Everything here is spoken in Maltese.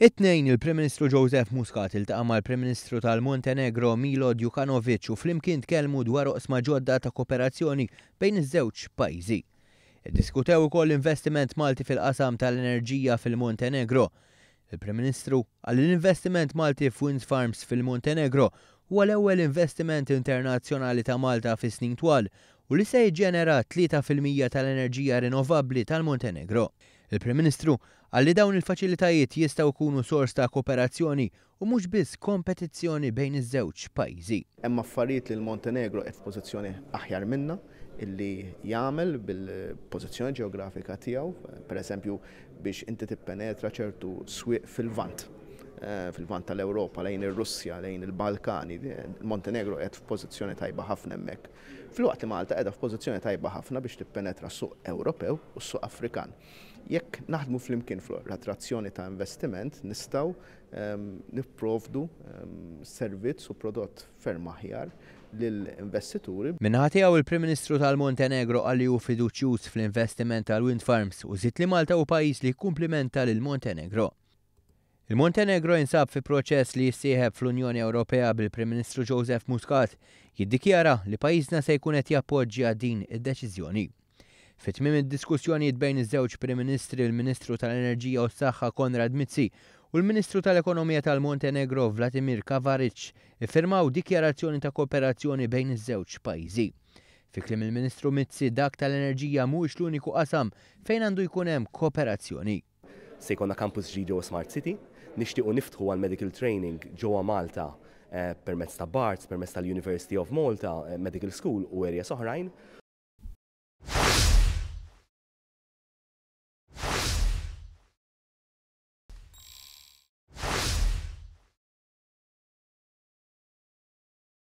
It-tnejn il-Prim Ministru Joseph Muscat iltaqa' mal-Prim Ministru tal-Montenegro Milo Djukanovic u flimkien tkellmu dwar oqsma ġodda ta' kooperazzjoni bejn iż-żewġ pajjiżi. Iddiskutew ukoll l-investiment Malti fil-qasam tal-enerġija fil-Montenegro. Il-Prim Ministru qal l-investiment Malti f'wind farms fil-Montenegro huwa l-ewwel investiment internazzjonali ta' Malta fi snin twal u li se jiġġenera 3% tal-enerġija rinnovabbli tal-Montenegro. Il-Prim Ministru qal li dawn il-faċilitajiet jistgħu jkunu sors ta' kooperazzjoni u mhux biss kompetizzjoni bejn iż-żewġ pajjiżi. Hemm affarijiet li l-Montenegro qed f'pożizzjoni aħjar minnha illi jagħmel bil-pożizzjoni ġeografika tiegħu, pereżempju biex inti tippenetra ċertu swieq fil-Lvant tal-Ewropa, lejn ir-Russja, lejn il-Balkani. Il-Montenegro qed f'pożizzjoni tajba ħafna hemmhekk. Fil-waqt li Malta qiegħda f'pożizzjoni tajba ħafna biex tippenetra suq Ewropew u suq Afrikan. Jekk naħdmu flimkien fl-attrazzjoni ta' investiment, nistgħu nipprovdu servizz u prodott ferm aħjar lill-investituri. Minnaħa tiegħu il-Prim Ministru tal-Montenegro qal li hu fiduċjuż fl-investiment tal-wind farms u żied li Malta hu pajjiż li jkumplimenta lil Montenegro. Il-Montenegro jinsab fi proċess li jissieħeb fl-Unjoni Ewropea bil-Prim Ministru Joseph Muscat jiddikjara li pajjiżna se jkun qed jappoġġja din id-deċiżjoni. Fit-tmiem id-diskussjonijiet bejn iż-żewġ Prim Ministri, il-Ministru tal-Enerġija u s-Saħħa Konrad Mizzi u l-Ministru tal-Ekonomija tal-Montenegro Vladimir Kavaric iffirmaw dikjarazzjoni ta' kooperazzjoni bejn iż-żewġ pajjiżi. Fi kliem il-Ministru Mizzi dak tal-Enerġija mhuwiex l-uniku qasam fejn għandu jkun hemm kooperazzjoni. Se jkollna campus ġdid ġewwa Smart City, nixtiequ niftħu għal medical training ġewwa Malta permezz ta' BARTS, permezz tal-University of Malta Medical School u areas oħrajn,